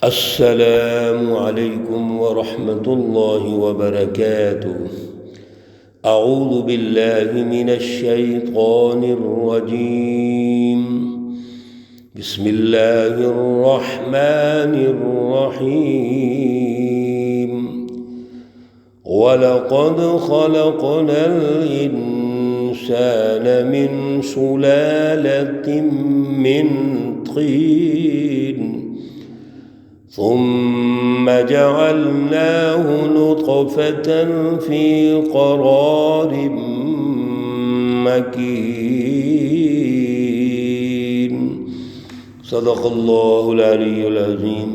السلام عليكم ورحمة الله وبركاته. أعوذ بالله من الشيطان الرجيم. بسم الله الرحمن الرحيم. ولقد خلقنا الإنسان من سلالة من طين ثم جعلناه نطفة في قرار مكين. صدق الله العلي العظيم.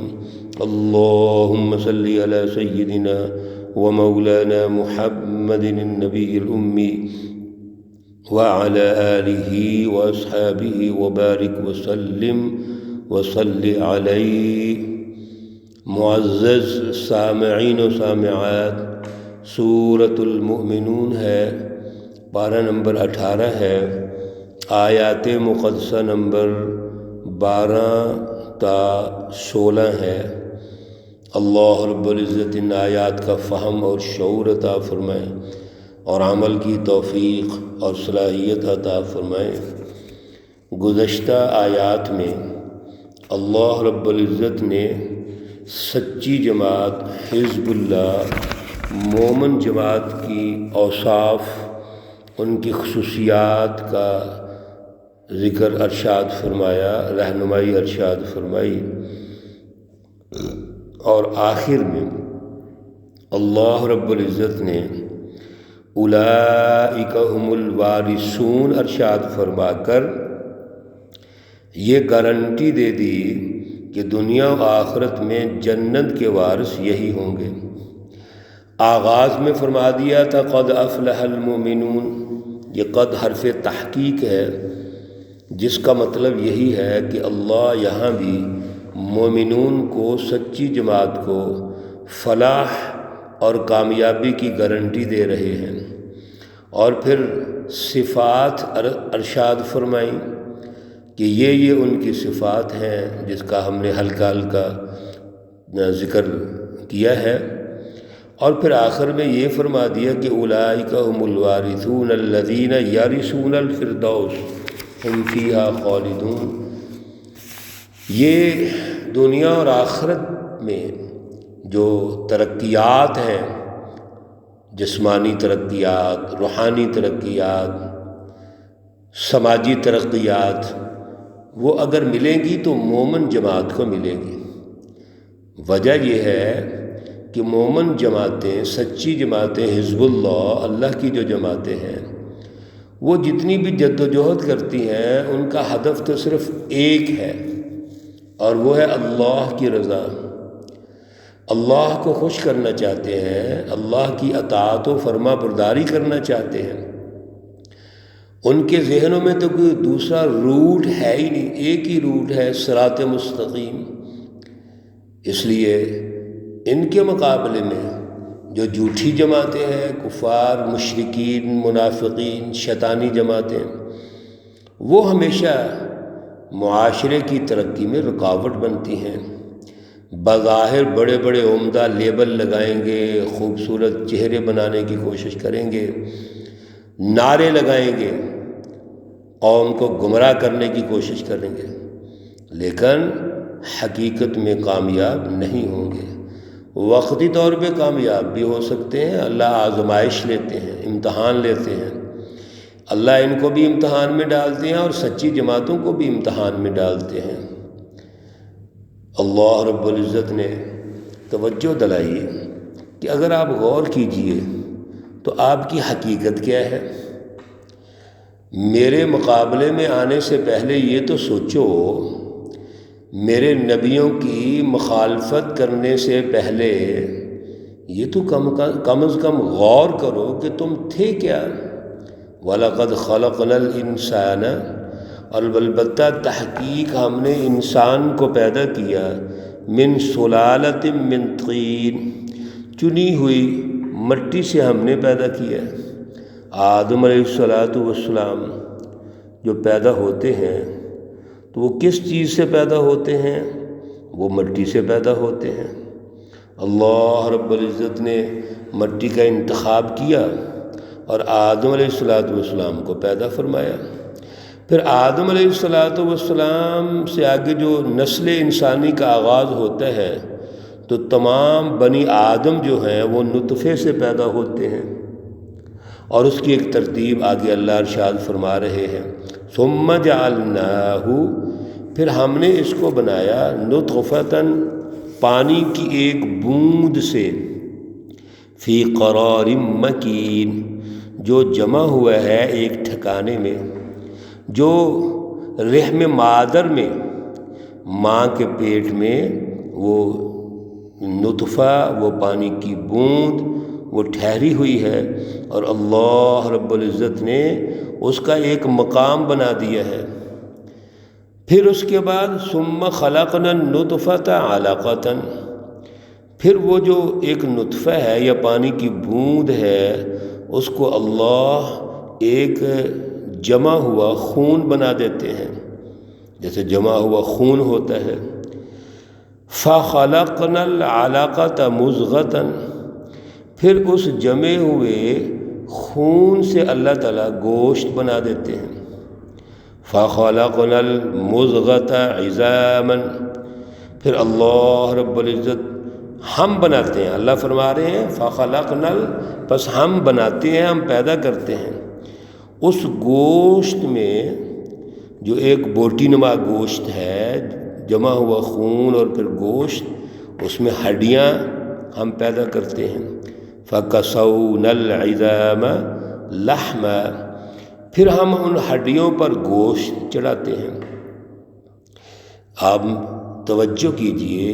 اللهم صل على سيدنا ومولانا محمد النبي الأمي وعلى آله وأصحابه وبارك وسلم وصل علیہ. معزز سامعین و سامعات، سورۃ المؤمنون ہے، پارہ نمبر 18 ہے، آیات مقدسہ نمبر 12 تا 16 ہے. اللہ رب العزت ان آیات کا فہم اور شعور عطا فرمائے اور عمل کی توفیق اور صلاحیت عطا فرمائے. گزشتہ آیات میں اللہ رب العزت نے سچی جماعت حزب اللہ مومن جماعت کی اوصاف، ان کی خصوصیات کا ذکر ارشاد فرمایا، رہنمائی ارشاد فرمائی، اور آخر میں اللہ رب العزت نے اولئک هم الوارثون ارشاد فرما کر یہ گارنٹی دے دی کہ دنیا و آخرت میں جنت کے وارث یہی ہوں گے. آغاز میں فرما دیا تھا قد افلح المؤمنون. یہ قد حرف تحقیق ہے، جس کا مطلب یہی ہے کہ اللہ یہاں بھی مومنون کو، سچی جماعت کو فلاح اور کامیابی کی گارنٹی دے رہے ہیں. اور پھر صفات ارشاد فرمائیں کہ یہ ان کی صفات ہیں، جس کا ہم نے ہلکا ذکر کیا ہے. اور پھر آخر میں یہ فرما دیا کہ اولئک هم الوارثون الذین یرثون الفردوس هم فیہا خالدون. یہ دنیا اور آخرت میں جو ترقیات ہیں، جسمانی ترقیات، روحانی ترقیات، سماجی ترقیات، وہ اگر ملیں گی تو مومن جماعت کو ملے گی. وجہ یہ ہے کہ مومن جماعتیں، سچی جماعتیں، حزب اللہ کی جو جماعتیں ہیں، وہ جتنی بھی جد و جہد کرتی ہیں، ان کا ہدف تو صرف ایک ہے، اور وہ ہے اللہ کی رضا. اللہ کو خوش کرنا چاہتے ہیں، اللہ کی اطاعت و فرما برداری کرنا چاہتے ہیں. ان کے ذہنوں میں تو کوئی دوسرا روٹ ہے ہی نہیں، ایک ہی روٹ ہے، صراط مستقیم. اس لیے ان کے مقابلے میں جو جھوٹی جماعتیں ہیں، کفار، مشرکین، منافقین، شیطانی جماعتیں، وہ ہمیشہ معاشرے کی ترقی میں رکاوٹ بنتی ہیں. بظاہر بڑے بڑے عمدہ لیبل لگائیں گے، خوبصورت چہرے بنانے کی کوشش کریں گے، نعرے لگائیں گے، قوم کو گمراہ کرنے کی کوشش کریں گے، لیکن حقیقت میں کامیاب نہیں ہوں گے. وقتی طور پہ کامیاب بھی ہو سکتے ہیں. اللہ آزمائش لیتے ہیں، امتحان لیتے ہیں. اللہ ان کو بھی امتحان میں ڈالتے ہیں اور سچی جماعتوں کو بھی امتحان میں ڈالتے ہیں. اللہ رب العزت نے توجہ دلائی کہ اگر آپ غور کیجئے تو آپ کی حقیقت کیا ہے. میرے مقابلے میں آنے سے پہلے یہ تو سوچو، میرے نبیوں کی مخالفت کرنے سے پہلے یہ تو کم از کم غور کرو کہ تم تھے کیا. وَلَقَدْ خَلَقْنَا الْإِنسَانَ، اور البتہ تحقیق ہم نے انسان کو پیدا کیا، من سلالۃ من طین، چنی ہوئی مٹی سے ہم نے پیدا کیا. آدم علیہ السلام جو پیدا ہوتے ہیں تو وہ کس چیز سے پیدا ہوتے ہیں؟ وہ مٹی سے پیدا ہوتے ہیں۔ اللہ رب العزت نے مٹی کا انتخاب کیا اور آدم علیہ السلام کو پیدا فرمایا۔ پھر آدم علیہ السلام سے آگے جو نسل انسانی کا آغاز ہوتا ہے تو تمام بنی آدم جو ہیں وہ نطفے سے پیدا ہوتے ہیں، اور اس کی ایک ترتیب آگے اللہ ارشاد فرما رہے ہیں، ثم جعلناہ، پھر ہم نے اس کو بنایا نطفۃً، پانی کی ایک بوند سے، فی قرار مکین، جو جمع ہوا ہے ایک ٹھکانے میں، جو رحم مادر میں، ماں کے پیٹ میں وہ نطفہ، وہ پانی کی بوند وہ ٹھہری ہوئی ہے، اور اللہ رب العزت نے اس کا ایک مقام بنا دیا ہے۔ پھر اس کے بعد ثم خلقنا النطفۃ علقۃ، پھر وہ جو ایک نطفہ ہے یا پانی کی بوند ہے اس کو اللہ ایک جمع ہوا خون بنا دیتے ہیں، جیسے جمع ہوا خون ہوتا ہے۔ فَخَلَقْنَا الْعَلَقَةَ مُضْغَةً، پھر اس جمے ہوئے خون سے اللہ تعالیٰ گوشت بنا دیتے ہیں۔ فَخَلَقْنَا الْمُضْغَةَ عِظَامًا، پھر اللہ رب العزت ہم بناتے ہیں، اللہ فرما رہے ہیں فَخَلَقْنَا پس ہم بناتے ہیں، ہم پیدا کرتے ہیں اس گوشت میں، جو ایک بوٹی نما گوشت ہے، جمع ہوا خون اور پھر گوشت، اس میں ہڈیاں ہم پیدا کرتے ہیں۔ فَكَسَوْنَا الْعِظَامَ لَحْمًا، پھر ہم ان ہڈیوں پر گوشت چڑھاتے ہیں۔ آپ توجہ کیجئے،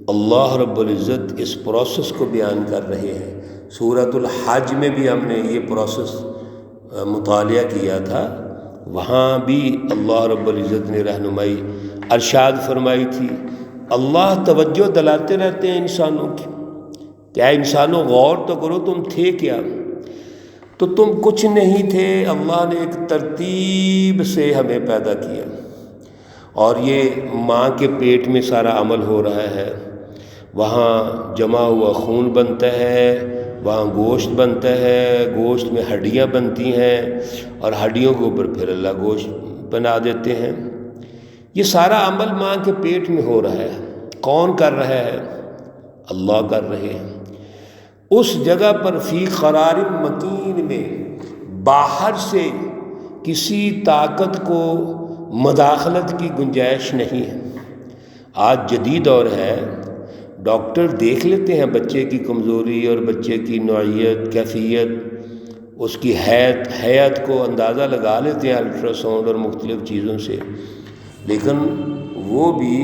اللہ رب العزت اس پروسیس کو بیان کر رہے ہیں۔ سورۃ الحج میں بھی ہم نے یہ پروسیس مطالعہ کیا تھا، وہاں بھی اللہ رب العزت نے رہنمائی ارشاد فرمائی تھی۔ اللہ توجہ دلاتے رہتے ہیں انسانوں کی، کیا انسانوں غور تو کرو، تم تھے کیا؟ تو تم کچھ نہیں تھے، اللہ نے ایک ترتیب سے ہمیں پیدا کیا، اور یہ ماں کے پیٹ میں سارا عمل ہو رہا ہے، وہاں جمع ہوا خون بنتا ہے، وہاں گوشت بنتا ہے، گوشت میں ہڈیاں بنتی ہیں، اور ہڈیوں کے اوپر پھر اللہ گوشت بنا دیتے ہیں۔ یہ سارا عمل ماں کے پیٹ میں ہو رہا ہے، کون کر رہا ہے؟ اللہ کر رہے ہیں۔ اس جگہ پر فی قرار مکین میں باہر سے کسی طاقت کو مداخلت کی گنجائش نہیں ہے۔ آج جدید دور ہے، ڈاکٹر دیکھ لیتے ہیں بچے کی کمزوری اور بچے کی نوعیت، کیفیت، اس کی حیت کو اندازہ لگا لیتے ہیں الٹرا ساؤنڈ اور مختلف چیزوں سے، لیکن وہ بھی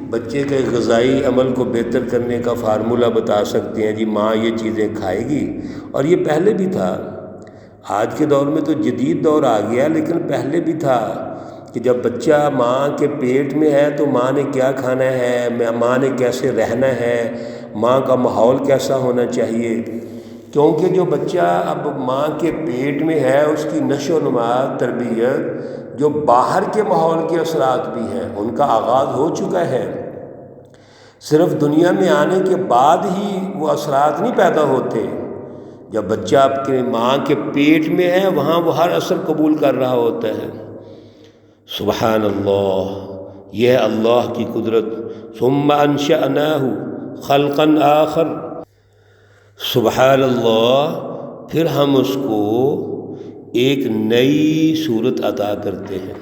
بچے کے غذائی عمل کو بہتر کرنے کا فارمولہ بتا سکتے ہیں، جی ماں یہ چیزیں کھائے گی، اور یہ پہلے بھی تھا۔ آج کے دور میں تو جدید دور آ گیا، لیکن پہلے بھی تھا کہ جب بچہ ماں کے پیٹ میں ہے تو ماں نے کیا کھانا ہے، ماں نے کیسے رہنا ہے، ماں کا ماحول کیسا ہونا چاہیے، کیونکہ جو بچہ اب ماں کے پیٹ میں ہے اس کی نشو و نما، تربیت، جو باہر کے ماحول کے اثرات بھی ہیں ان کا آغاز ہو چکا ہے۔ صرف دنیا میں آنے کے بعد ہی وہ اثرات نہیں پیدا ہوتے، جب بچہ آپ کے ماں کے پیٹ میں ہے وہاں وہ ہر اثر قبول کر رہا ہوتا ہے۔ سبحان اللہ، یہ ہے اللہ کی قدرت۔ ثم انشأناہ خلقا آخر، سبحان اللہ، پھر ہم اس کو ایک نئی صورت عطا کرتے ہیں۔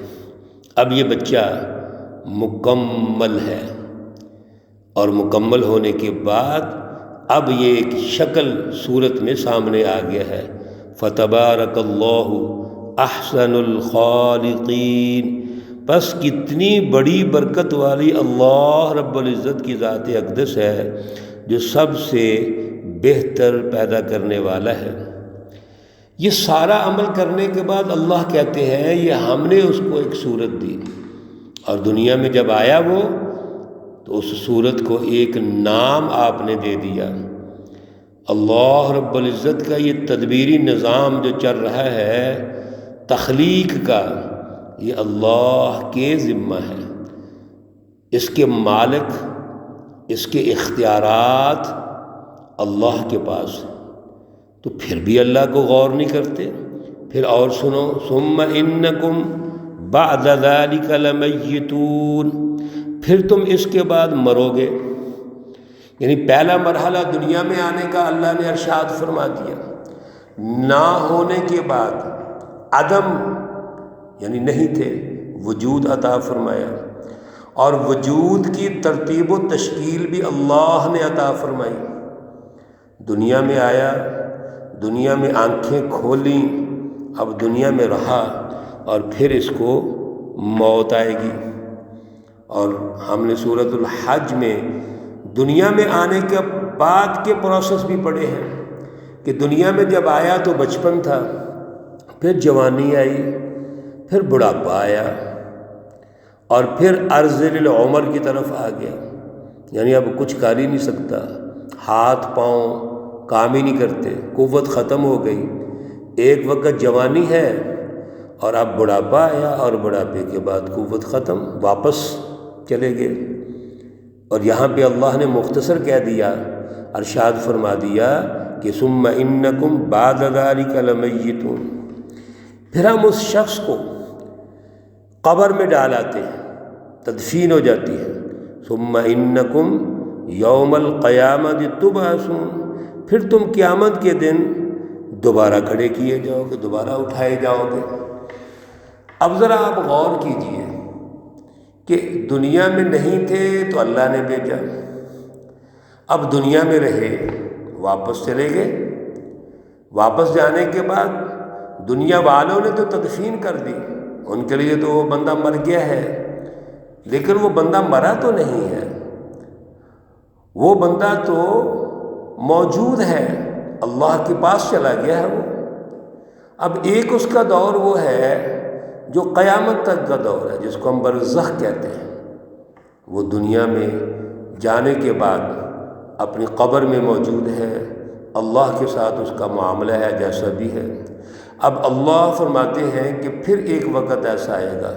اب یہ بچہ مکمل ہے، اور مکمل ہونے کے بعد اب یہ ایک شکل صورت میں سامنے آ گیا ہے۔ فتبارک اللہ احسن الخالقین، پس کتنی بڑی برکت والی اللہ رب العزت کی ذات اقدس ہے جو سب سے بہتر پیدا کرنے والا ہے۔ یہ سارا عمل کرنے کے بعد اللہ کہتے ہیں یہ ہم نے اس کو ایک صورت دی، اور دنیا میں جب آیا وہ تو اس صورت کو ایک نام آپ نے دے دیا۔ اللہ رب العزت کا یہ تدبیری نظام جو چل رہا ہے تخلیق کا، یہ اللہ کے ذمہ ہے۔ اس کے مالک اس کے اختیارات اللہ کے پاس ہیں، تو پھر بھی اللہ کو غور نہیں کرتے۔ پھر اور سنو، ثم انکم بعد ذلک لمیتون، پھر تم اس کے بعد مرو گے۔ یعنی پہلا مرحلہ دنیا میں آنے کا اللہ نے ارشاد فرما دیا، نہ ہونے کے بعد عدم یعنی نہیں تھے، وجود عطا فرمایا، اور وجود کی ترتیب و تشکیل بھی اللہ نے عطا فرمائی۔ دنیا میں آیا، دنیا میں آنکھیں کھولیں، اب دنیا میں رہا، اور پھر اس کو موت آئے گی۔ اور ہم نے سورۃ الحج میں دنیا میں آنے کے بعد کے پروسیس بھی پڑھے ہیں کہ دنیا میں جب آیا تو بچپن تھا، پھر جوانی آئی، پھر بڑھاپا آیا، اور پھر ارذل العمر کی طرف آ گیا، یعنی اب کچھ کر ہی نہیں سکتا، ہاتھ پاؤں کام ہی نہیں کرتے، قوت ختم ہو گئی۔ ایک وقت جوانی ہے اور اب بڑھاپا آیا، اور بڑھاپے کے بعد قوت ختم، واپس چلے گئے۔ اور یہاں پہ اللہ نے مختصر کہہ دیا، ارشاد فرما دیا کہ ثم انکم بعد ذلک لمیتون، پھر ہم اس شخص کو قبر میں ڈال آتے ہیں، تدفین ہو جاتی ہے۔ ثم انکم یوم القیامۃ تبعثون، پھر تم قیامت کے دن دوبارہ کھڑے کیے جاؤ گے، دوبارہ اٹھائے جاؤ گے۔ اب ذرا آپ غور کیجئے کہ دنیا میں نہیں تھے تو اللہ نے بھیجا، اب دنیا میں رہے، واپس چلے گئے، واپس جانے کے بعد دنیا والوں نے تو تدفین کر دی، ان کے لیے تو وہ بندہ مر گیا ہے، لیکن وہ بندہ مرا تو نہیں ہے، وہ بندہ تو موجود ہے، اللہ کے پاس چلا گیا ہے وہ۔ اب ایک اس کا دور وہ ہے جو قیامت تک کا دور ہے، جس کو ہم برزخ کہتے ہیں، وہ دنیا میں جانے کے بعد اپنی قبر میں موجود ہے، اللہ کے ساتھ اس کا معاملہ ہے جیسا بھی ہے۔ اب اللہ فرماتے ہیں کہ پھر ایک وقت ایسا آئے گا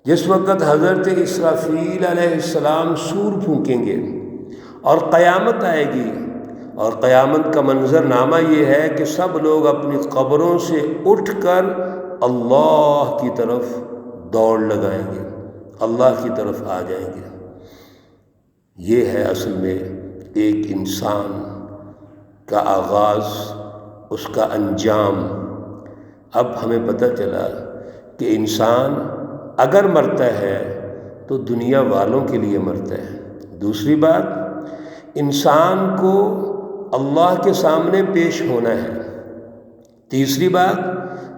جس وقت حضرت اسرافیل علیہ السلام سور پھونکیں گے اور قیامت آئے گی، اور قیامت کا منظر نامہ یہ ہے کہ سب لوگ اپنی قبروں سے اٹھ کر اللہ کی طرف دوڑ لگائیں گے، اللہ کی طرف آ جائیں گے۔ یہ ہے اصل میں ایک انسان کا آغاز، اس کا انجام۔ اب ہمیں پتہ چلا کہ انسان اگر مرتا ہے تو دنیا والوں کے لیے مرتا ہے۔ دوسری بات، انسان کو اللہ کے سامنے پیش ہونا ہے۔ تیسری بات،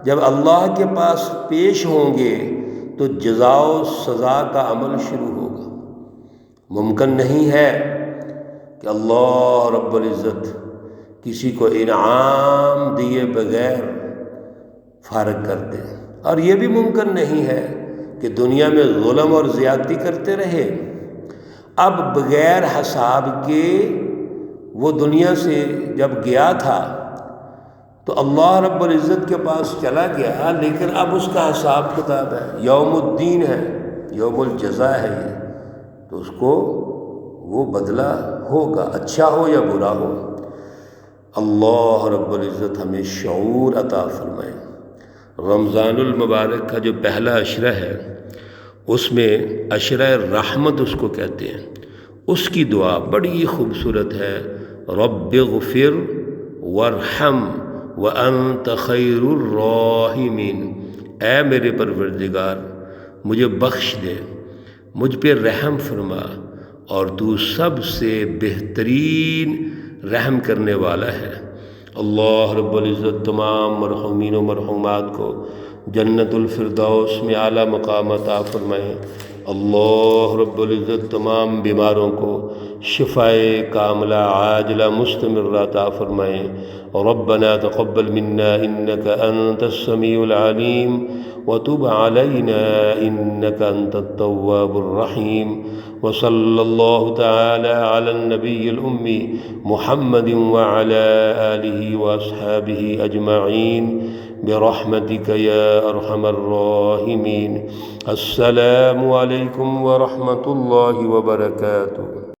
جب اللہ کے پاس پیش ہوں گے تو جزا و سزا کا عمل شروع ہوگا۔ ممکن نہیں ہے کہ اللہ رب العزت کسی کو انعام دیے بغیر فارغ کر دے، اور یہ بھی ممکن نہیں ہے کہ دنیا میں ظلم اور زیادتی کرتے رہے۔ اب بغیر حساب کے وہ دنیا سے جب گیا تھا تو اللہ رب العزت کے پاس چلا گیا، لیکن اب اس کا حساب کتاب ہے، یوم الدین ہے، یوم الجزا ہے یہ، تو اس کو وہ بدلہ ہوگا، اچھا ہو یا برا ہو۔ اللہ رب العزت ہمیں شعور عطا فرمائے۔ رمضان المبارک کا جو پہلا عشرہ ہے، اس میں عشرہ رحمت اس کو کہتے ہیں، اس کی دعا بڑی خوبصورت ہے، رب اغفر وارحم وانت خیر الراحمین، اے میرے پروردگار مجھے بخش دے، مجھ پہ رحم فرما، اور تو سب سے بہترین رحم کرنے والا ہے۔ اللہ رب العزت تمام مرحومین و مرحومات کو جنت الفردوس میں اعلیٰ مقام عطا فرمائے۔ اللہ رب العزت تمام بیماروں کو شفائے کاملہ عاجلہ مستمرہ عطا فرمائے۔ ربنا تقبل منا انك انت السميع العليم وتب علينا انك انت التواب الرحيم، وصلى الله تعالى على النبي الأمي محمد وعلى آله وأصحابه أجمعين برحمتك يا أرحم الراحمين۔ السلام عليكم ورحمة الله وبركاته۔